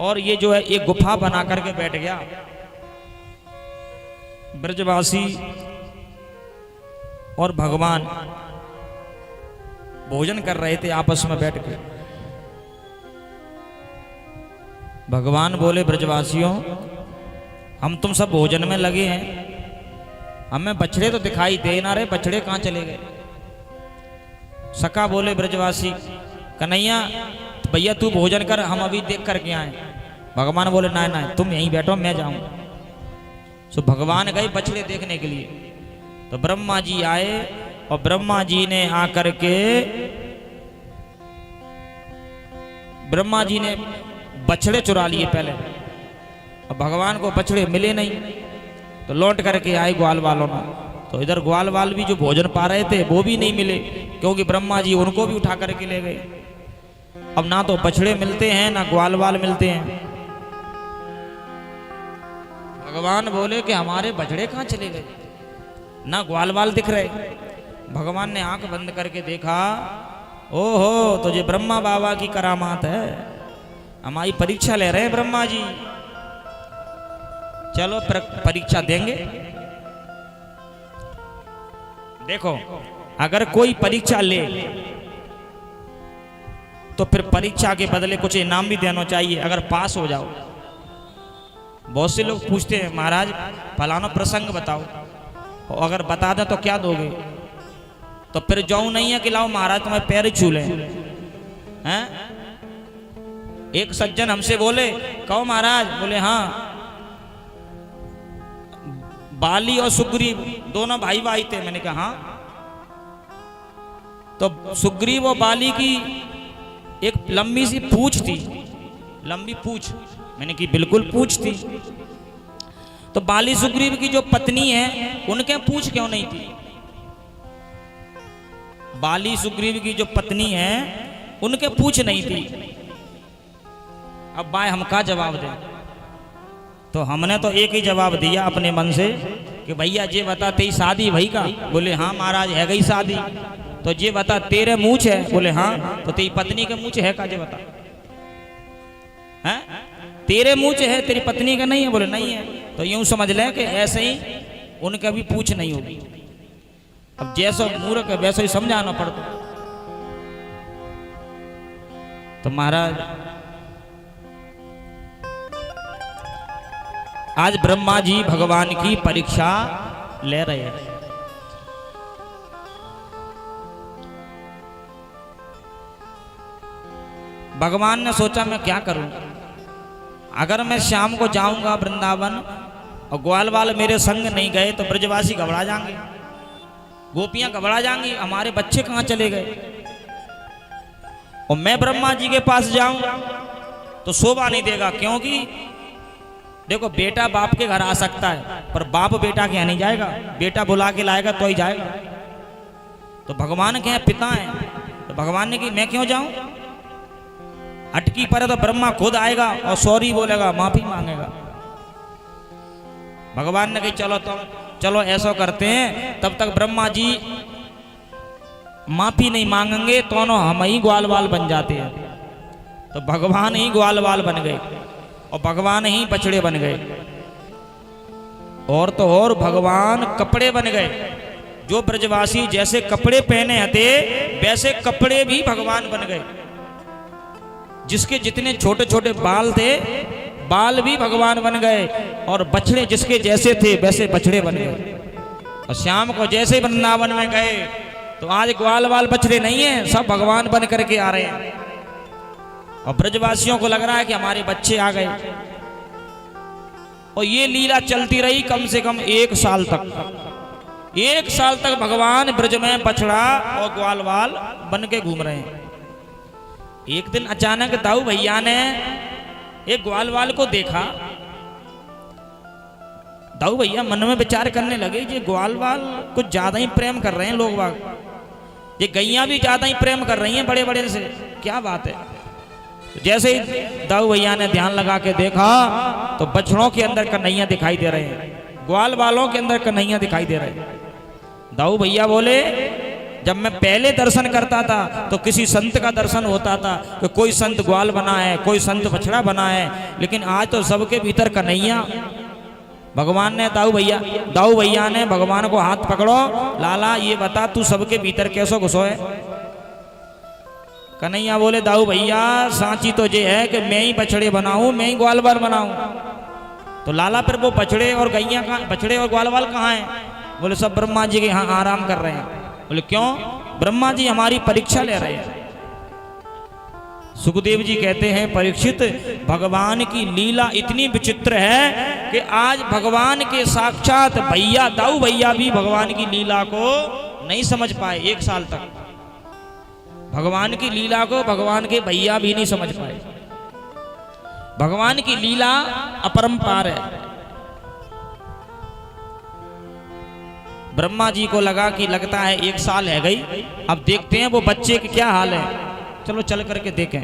और ये जो है एक गुफा बना करके बैठ गया। ब्रजवासी और भगवान भोजन कर रहे थे आपस में बैठ के। भगवान बोले, ब्रजवासियों हम तुम सब भोजन में लगे हैं, हमें बछड़े तो दिखाई दे ना रहे, बछड़े कहां चले गए। सखा बोले, ब्रजवासी कन्हैया भैया तू भोजन कर, हम अभी देख करके आए। भगवान बोले, ना ना तुम यहीं बैठो, मैं जाऊं। सो भगवान गए बछड़े देखने के लिए। तो ब्रह्मा जी आए और ब्रह्मा जी ने आकर के ब्रह्मा जी ने बछड़े चुरा लिए पहले, और भगवान को बछड़े मिले नहीं। तो लौट करके आए ग्वाल वालों ने। तो इधर ग्वाल वाल भी जो भोजन पा रहे थे वो भी नहीं मिले, क्योंकि ब्रह्मा जी उनको भी उठा करके ले गए। अब ना तो बछड़े मिलते हैं ना ग्वाल वाल मिलते हैं। भगवान बोले कि हमारे बछड़े कहां चले गए, ना ग्वाल वाल दिख रहे। भगवान ने आंख बंद करके देखा, ओहो तो ये ब्रह्मा बाबा की करामात है, हमारी परीक्षा ले रहे हैं ब्रह्मा जी। चलो परीक्षा देंगे। देखो अगर कोई परीक्षा ले तो फिर परीक्षा के बदले कुछ इनाम भी देना चाहिए, अगर पास हो जाओ। बहुत से लोग पूछते हैं, महाराज फलाना प्रसंग बताओ, और अगर बता दें तो क्या दोगे। तो फिर जाऊं नहीं है कि लाओ महाराज तुम्हें पैर छू लें हैं। एक सज्जन हमसे बोले, कहो महाराज, बोले हाँ, बाली और सुग्रीव दोनों भाई भाई थे। मैंने कहा हाँ। तो सुग्रीव और बाली की एक लंबी सी पूंछ थी, लंबी पूंछ। मैंने की बिल्कुल पूंछ थी। तो बाली सुग्रीव की जो पत्नी है उनके पूंछ क्यों नहीं थी। बाली सुग्रीव की जो पत्नी है उनके पूंछ नहीं थी। अब भाई हम का जवाब दें। तो हमने तो एक ही जवाब दिया अपने मन से कि भैया ये बता तेरी शादी भई का। बोले हाँ महाराज है गई शादी। तो ये बता तेरे मूंछ है। बोले हाँ। तो तेरी पत्नी के मूंछ है का, ये बता हैं? तेरे मूंछ है तेरी पत्नी का नहीं है। बोले नहीं है। तो यूं समझ ले कि ऐसे ही उनका भी पूछ नहीं होगी। अब जैसा मूर्ख है वैसा ही समझाना पड़ता। तो महाराज आज ब्रह्मा जी भगवान की परीक्षा ले रहे हैं। भगवान ने सोचा मैं क्या करूं, अगर मैं शाम को जाऊंगा वृंदावन और ग्वाल वाल मेरे संग नहीं गए तो ब्रजवासी घबरा जाएंगे, गोपियां घबरा जाएंगी, हमारे बच्चे कहां चले गए। और मैं ब्रह्मा जी के पास जाऊं तो शोभा नहीं देगा, क्योंकि देखो बेटा बाप के घर आ सकता है पर बाप बेटा के यहाँ नहीं जाएगा, बेटा बुला के लाएगा तो ही जाएगा। तो भगवान के यहाँ पिता है। तो भगवान ने कि मैं क्यों जाऊं, अटकी पर तो ब्रह्मा खुद आएगा और सॉरी बोलेगा, माफी मांगेगा। भगवान ने कही चलो तो चलो ऐसा करते हैं, तब तक ब्रह्मा जी माफी नहीं मांगेंगे तो हम ही ग्वाल वाल बन जाते हैं। तो भगवान ही ग्वाल वाल बन गए और भगवान ही बछड़े बन गए। और तो और भगवान कपड़े बन गए। जो ब्रजवासी जैसे कपड़े पहने थे वैसे कपड़े भी भगवान बन गए। जिसके जितने छोटे छोटे बाल थे बाल भी भगवान बन गए, और बछड़े जिसके जैसे थे वैसे बछड़े बन गए। और शाम को जैसे वृंदावन में गए तो आज ग्वाल वाल बछड़े नहीं है, सब भगवान बन करके आ रहे हैं। और ब्रजवासियों को लग रहा है कि हमारे बच्चे आ गए। और ये लीला चलती रही कम से कम 1 साल तक। 1 साल तक भगवान ब्रज में बछड़ा और ग्वाल वाल बन के घूम रहे हैं। एक दिन अचानक दाऊ भैया ने एक ग्वाल वाल को देखा। दाऊ भैया मन में विचार करने लगे, ये ग्वाल वाल कुछ ज्यादा ही प्रेम कर रहे हैं लोग बाग, ये गैया भी ज्यादा ही प्रेम कर रही हैं बड़े बड़े से, क्या बात है। जैसे ही दाऊ भैया ने ध्यान लगा के देखा तो बछड़ों के अंदर कन्हैया दिखाई दे रहे हैं, ग्वाल वालों के अंदर कन्हैया दिखाई दे रहे हैं। दाऊ भैया बोले जब मैं पहले दर्शन करता था तो किसी संत का दर्शन होता था कि कोई संत ग्वाल बना है, कोई संत बछड़ा बना है, लेकिन आज तो सबके भीतर कन्हैया। भगवान ने दाऊ भैया ने भगवान को हाथ पकड़ो, लाला ये बता तू सबके भीतर कैसो घुसो है। कन्हैया बोले दाऊ भैया सांची तो ये है कि मैं ही बछड़े बनाऊं, मैं ही ग्वालवाल बनाऊं। तो लाला फिर वो बछड़े और गैया कहाँ, बछड़े और ग्वालवाल कहाँ हैं? बोले सब ब्रह्मा जी के यहाँ आराम कर रहे हैं। बोले क्यों? ब्रह्मा जी हमारी परीक्षा ले रहे हैं। सुखदेव जी कहते हैं परीक्षित, भगवान की लीला इतनी विचित्र है कि आज भगवान के साक्षात भैया दाऊ भैया भी भगवान की लीला को नहीं समझ पाए। 1 साल तक भगवान की लीला को भगवान के भैया भी नहीं समझ पाए। भगवान की लीला अपरंपार है। ब्रह्मा जी को लगा कि लगता है 1 साल है गई, अब देखते हैं वो बच्चे के क्या हाल है, चलो चल करके देखें।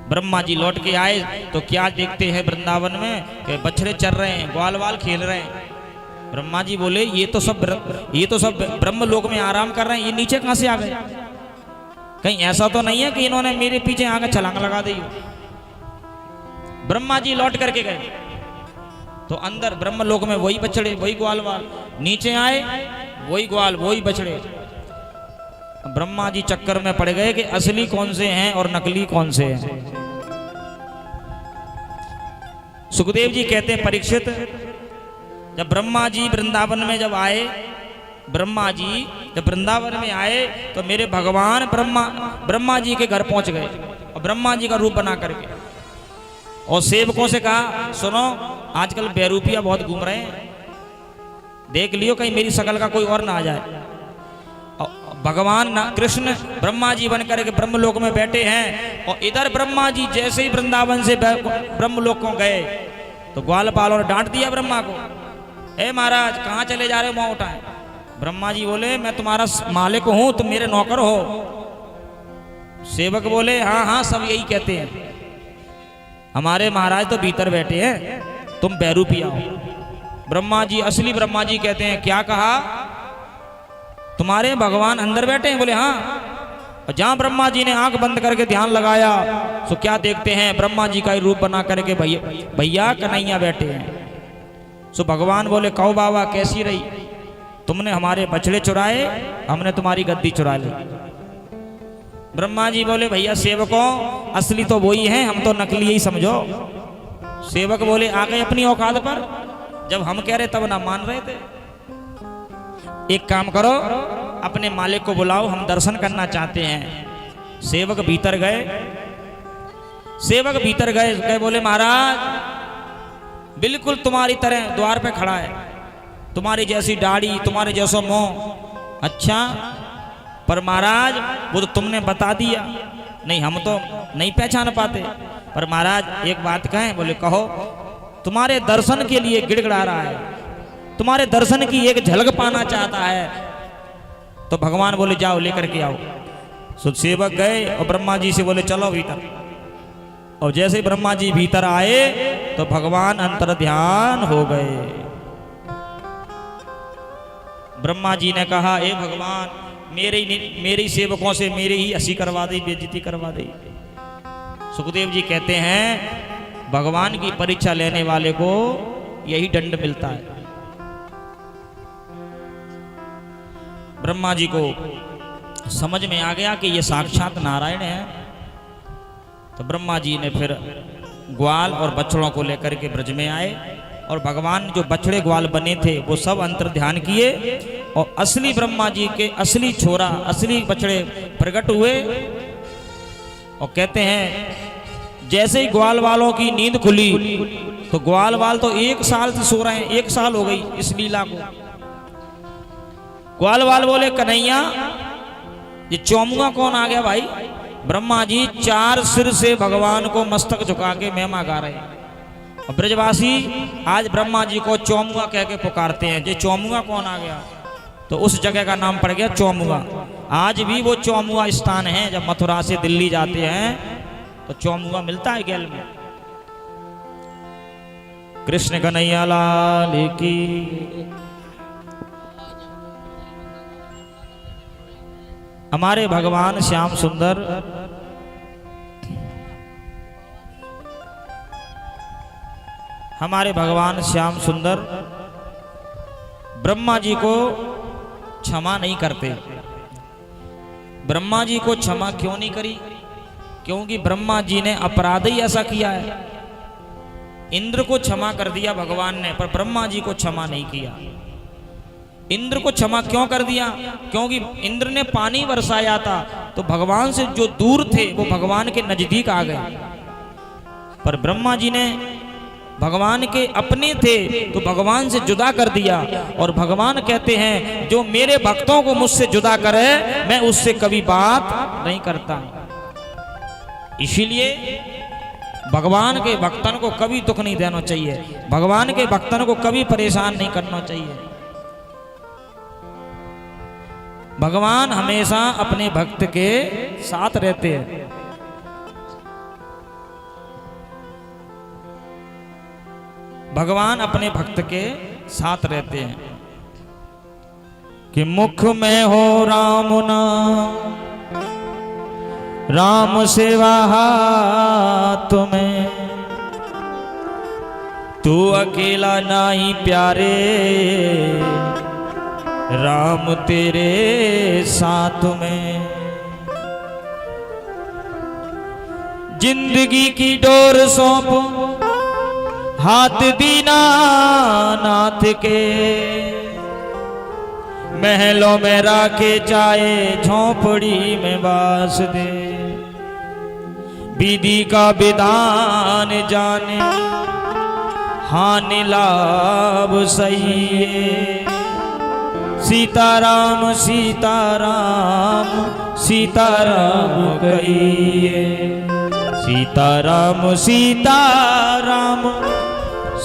ब्रह्मा जी लौट के आए तो क्या देखते हैं वृंदावन में कि बछड़े चर रहे हैं, ग्वाल वाल खेल रहे हैं। ब्रह्मा जी बोले ये तो सब ब्रह्म लोक में आराम कर रहे हैं, ये नीचे कहां से आ गए? कहीं ऐसा तो नहीं है कि इन्होंने मेरे पीछे आकर छलांग लगा दी। ब्रह्मा जी लौट करके गए तो अंदर ब्रह्म लोक में वही बछड़े वही ग्वाल वाल, नीचे आए वही ग्वाल वही बछड़े। ब्रह्मा जी चक्कर में पड़ गए कि असली कौन से हैं और नकली कौन से हैं। सुखदेव जी कहते हैं परीक्षित, जब ब्रह्मा जी वृंदावन में जब आए, ब्रह्मा जी जब वृंदावन में आए तो मेरे भगवान ब्रह्मा जी के घर पहुंच गए और ब्रह्मा जी का रूप बना करके और सेवकों से कहा सुनो आजकल बेरूपिया बहुत घूम रहे हैं, देख लियो कहीं मेरी शकल का कोई और ना आ जाए। भगवान कृष्ण ब्रह्मा जी बनकर के ब्रह्मलोक में बैठे हैं और इधर ब्रह्मा जी जैसे ही वृंदावन से ब्रह्मलोक को गए तो ग्वालपालों ने डांट दिया ब्रह्मा को, ए महाराज कहाँ चले जा रहे हो, मुंह उठाए। ब्रह्मा जी बोले मैं तुम्हारा मालिक हूं, तुम मेरे नौकर हो। सेवक बोले हाँ हाँ सब यही कहते हैं, हमारे महाराज तो भीतर बैठे हैं, तुम बेरूपिया हो। ब्रह्मा जी असली ब्रह्मा जी कहते हैं क्या कहा, तुम्हारे भगवान अंदर बैठे हैं? बोले हाँ। और जहां ब्रह्मा जी ने आंख बंद करके ध्यान लगाया तो क्या देखते हैं, ब्रह्मा जी का ही रूप बना करके भैया कन्हैया बैठे हैं। सो भगवान बोले कहो बाबा कैसी रही, तुमने हमारे बछड़े चुराए, हमने तुम्हारी गद्दी चुरा ली। ब्रह्मा जी बोले भैया सेवकों असली तो वही हैं, हम तो नकली ही समझो। सेवक बोले आ गए अपनी औकात पर, जब हम कह रहे तब ना मान रहे थे। एक काम करो अपने मालिक को बुलाओ, हम दर्शन करना चाहते हैं। सेवक भीतर गए, बोले महाराज बिल्कुल तुम्हारी तरह द्वार पे खड़ा है, तुम्हारी जैसी दाढ़ी, तुम्हारे जैसा मुंह। अच्छा पर महाराज वो तो तुमने बता दिया, नहीं हम तो नहीं पहचान पाते। पर महाराज एक बात कहें? बोले कहो। तुम्हारे दर्शन के लिए गिड़गिड़ा रहा है, तुम्हारे दर्शन की एक झलक पाना चाहता है। तो भगवान बोले जाओ लेकर के आओ। सो सेवक गए और ब्रह्मा जी से बोले चलो भीतर। और जैसे ब्रह्मा जी भीतर आए तो भगवान अंतर ध्यान हो गए। ब्रह्मा जी ने कहा हे भगवान मेरे सेवकों से मेरे ही हंसी करवा दी, बेइज्जती करवा दी। सुखदेव जी कहते हैं भगवान की परीक्षा लेने वाले को यही दंड मिलता है। ब्रह्मा जी को समझ में आ गया कि ये साक्षात नारायण है। तो ब्रह्मा जी ने फिर ग्वाल और बछड़ों को लेकर के ब्रज में आए और भगवान जो बछड़े ग्वाल बने थे वो सब अंतर ध्यान किए और असली ब्रह्मा जी के असली छोरा असली बछड़े प्रकट हुए। और कहते हैं जैसे ही ग्वाल वालों की नींद खुली तो ग्वाल वाल तो 1 साल से सो रहे हैं, 1 साल हो गई इस लीला को। ग्वाल वाल बोले कन्हैया ये चौमुआ कौन आ गया भाई? ब्रह्मा जी 4 सिर से भगवान को मस्तक झुका के महिमा गा रहे हैं और ब्रजवासी आज ब्रह्मा जी को चौमुआ कह के पुकारते हैं। ये चौमुआ कौन आ गया? तो उस जगह का नाम पड़ गया चौमुआ। आज भी वो चौमुआ स्थान है, जब मथुरा से दिल्ली जाते हैं तो चौमुआ मिलता है गैल में। कृष्ण कन्हैया लाल की। हमारे भगवान श्याम सुंदर हमारे भगवान श्याम सुंदर ब्रह्मा जी को क्षमा नहीं करते। ब्रह्मा जी को क्षमा क्यों नहीं करी? क्योंकि ब्रह्मा जी ने अपराध ही ऐसा किया है। इंद्र को क्षमा कर दिया भगवान ने, पर ब्रह्मा जी को क्षमा नहीं किया। इंद्र को क्षमा क्यों कर दिया? क्योंकि इंद्र ने पानी बरसाया था, तो भगवान से जो दूर थे वो भगवान के नजदीक आ गए। पर ब्रह्मा जी ने भगवान के अपने थे तो भगवान से जुदा कर दिया। और भगवान कहते हैं जो मेरे भक्तों को मुझसे जुदा करे मैं उससे कभी बात नहीं करता। इसीलिए भगवान के भक्तन को कभी दुख नहीं देना चाहिए, भगवान के भक्तन को कभी परेशान नहीं करना चाहिए। भगवान हमेशा अपने भक्त के साथ रहते हैं। भगवान अपने भक्त के साथ रहते हैं कि मुख में हो राम नाम, राम सेवा हाथ में, तू अकेला नाही प्यारे, राम तेरे साथ में। जिंदगी की डोर सौंप हाथ दीना नाथ के, महलों में राखे चाहे झोंपड़ी में बास दे। विधि का विधान जाने हानि लाभ सही है। सीताराम सीताराम सीताराम कहिए, सीताराम सीताराम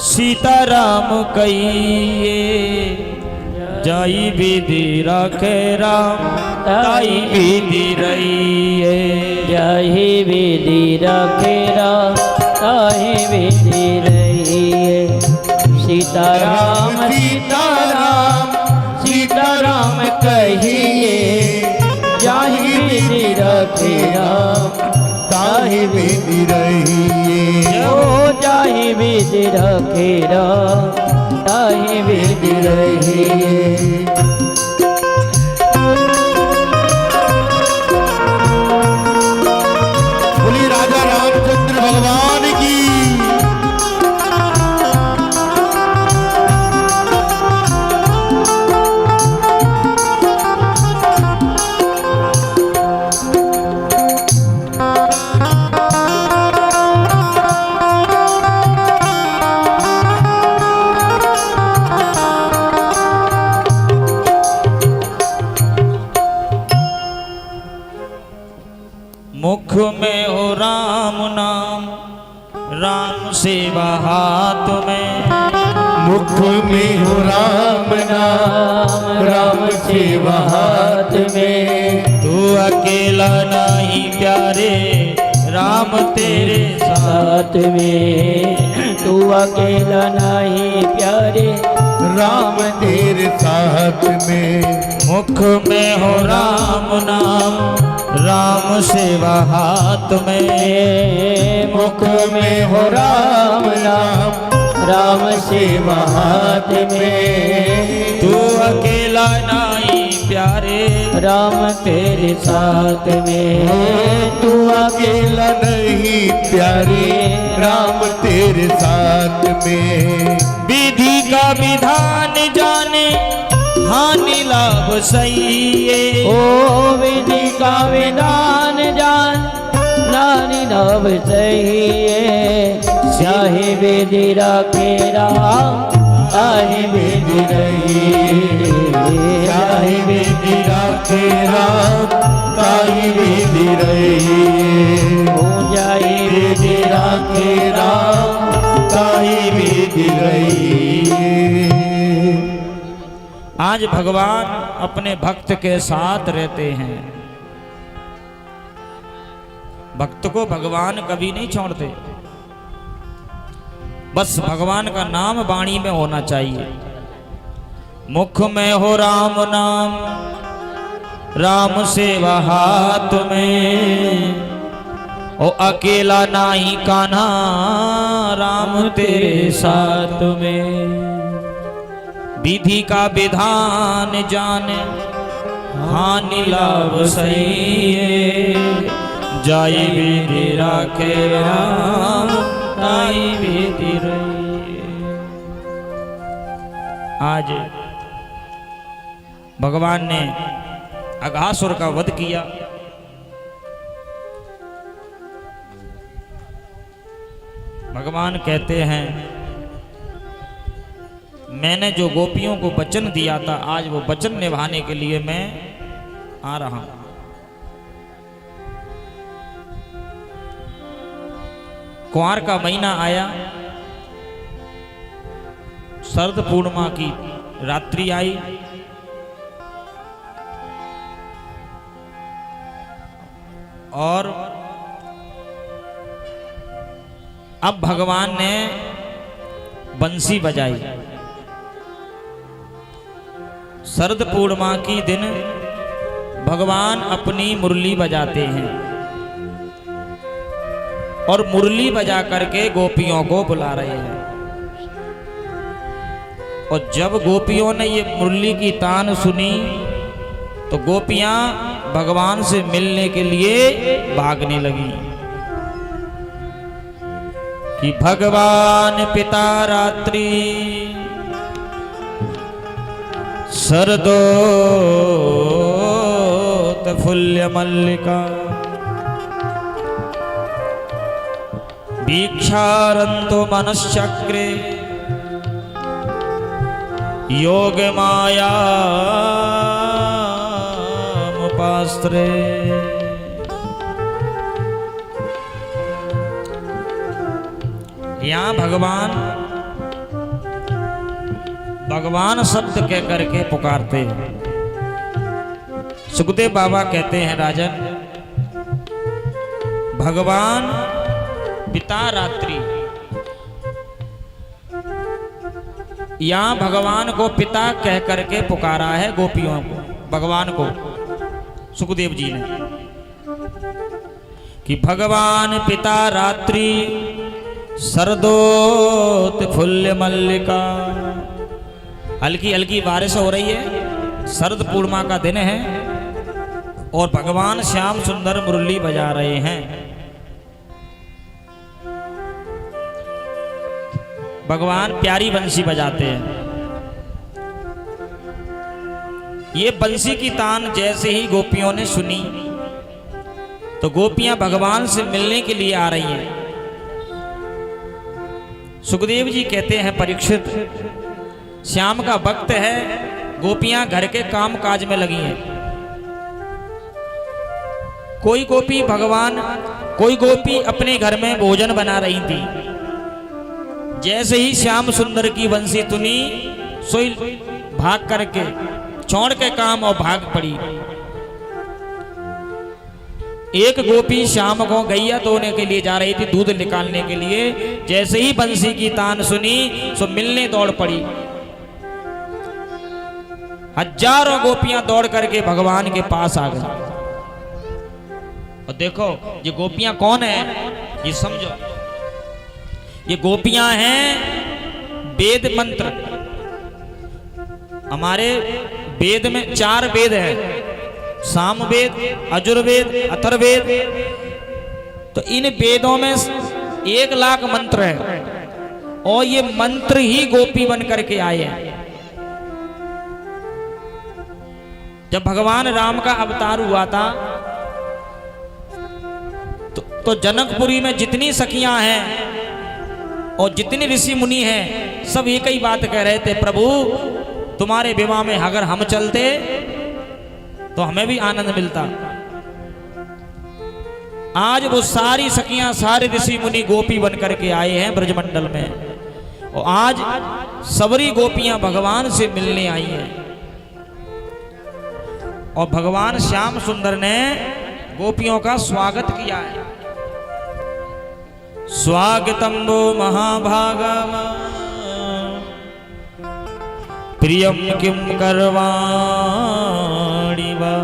सीताराम कहिए। जाई विधि रखे राम, ताई विधि रहिए। जाहि विधि रखे राम, ताहि विधि रहिए। सीताराम सीताराम सीताराम कहिए, जाहि विधि रखे राम, ताहि विधि रहिए। ओ जाहि विधि रखे राम, ताहि विधि रहिए। बोली राजा रामचंद्र भगवान की। मुख में हो राम नाम, राम सेवा हाथ में। मुख में हो राम नाम, राम सेवा हाथ में। तू अकेला नहीं प्यारे, राम तेरे साथ में। तू अकेला नहीं प्यारे, राम तेरे साथ में। मुख में हो राम नाम, राम सेवा हाथ में। मुख में हो राम नाम, राम सेवा हाथ में। तू अकेला नहीं प्यारे, राम तेरे साथ में। तू अकेला नहीं प्यारे, राम तेरे साथ में। विधि का विधान जाने हानि लाभ सही है। ओ विधि का विधान जान, नानी नव सही है। चाहे विधि रखे राम, ताहि विधि रहिए। चाहे विधि रखे राम, ताहि विधि रहिए। जाहि विधि रखे राम, ताहि विधि रहिए। आज भगवान अपने भक्त के साथ रहते हैं। भक्त को भगवान कभी नहीं छोड़ते। बस भगवान का नाम वाणी में होना चाहिए। मुख में हो राम नाम, राम सेवा हाथ में, ओ अकेला नाही कान्हा राम तेरे साथ में। विधि का विधान जाने हानि लाभ सही, जाई विधि राखे राम ताई विधि रही। आज भगवान ने अघासुर का वध किया। भगवान कहते हैं मैंने जो गोपियों को वचन दिया था, आज वो वचन निभाने के लिए मैं आ रहा हूं। कुंवार का महीना आया, शरद पूर्णिमा की रात्रि आई। और अब भगवान ने बंसी बजाई। शरद पूर्णिमा की दिन भगवान अपनी मुरली बजाते हैं और मुरली बजा करके गोपियों को बुला रहे हैं। और जब गोपियों ने ये मुरली की तान सुनी तो गोपियां भगवान से मिलने के लिए भागने लगी कि भगवान पिता रात्रि शरदोत फुल्य मल्लिका भिक्षारंतो मनश्चक्रे योग माया मुपास्त्रे। यहां भगवान शब्द कह करके पुकारते हैं। सुखदेव बाबा कहते हैं राजन, भगवान पिता रात्रि, यहां भगवान को पिता कह करके पुकारा है गोपियों को, भगवान को सुखदेव जी ने, कि भगवान पिता रात्रि शरदोत फुल्य मल्लिका। हल्की हल्की बारिश हो रही है, शरद पूर्णिमा का दिन है और भगवान श्याम सुंदर मुरली बजा रहे हैं। भगवान प्यारी बंसी बजाते हैं। ये बंसी की तान जैसे ही गोपियों ने सुनी तो गोपियां भगवान से मिलने के लिए आ रही हैं। सुखदेव जी कहते हैं, परीक्षित श्याम का भक्त है, गोपियां घर के काम काज में लगी हैं। कोई गोपी अपने घर में भोजन बना रही थी। जैसे ही श्याम सुंदर की बंसी सुनी, सोई भाग करके छोड़ के काम और भाग पड़ी। एक गोपी शाम को गैया धोने के लिए जा रही थी, दूध निकालने के लिए। जैसे ही बंसी की तान सुनी सो मिलने दौड़ पड़ी। हजारों गोपियां दौड़ करके भगवान के पास आ गई। और देखो ये गोपियां कौन है, ये समझो। ये गोपियां हैं वेद मंत्र। हमारे वेद में 4 वेद हैं, सामवेद, अजुर्वेद, अथर्ववेद। तो इन वेदों में 1 लाख मंत्र है और ये मंत्र ही गोपी बन करके आए हैं। जब भगवान राम का अवतार हुआ था तो जनकपुरी में जितनी सखियां हैं और जितने ऋषि मुनि हैं, सब एक ही बात कह रहे थे, प्रभु तुम्हारे विवाह में अगर हम चलते तो हमें भी आनंद मिलता। आज वो सारी सखियां, सारे ऋषि मुनि गोपी बन करके आए हैं ब्रजमंडल में। और आज सबरी गोपियां भगवान से मिलने आई हैं। और भगवान श्याम सुंदर ने गोपियों का स्वागत किया है। स्वागतम वो महाभागम प्रियम किम करवाणि वा।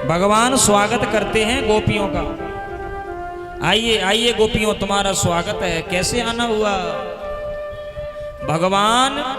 भगवान स्वागत करते हैं गोपियों का। आइए आइए गोपियों, तुम्हारा स्वागत है। कैसे आना हुआ? भगवान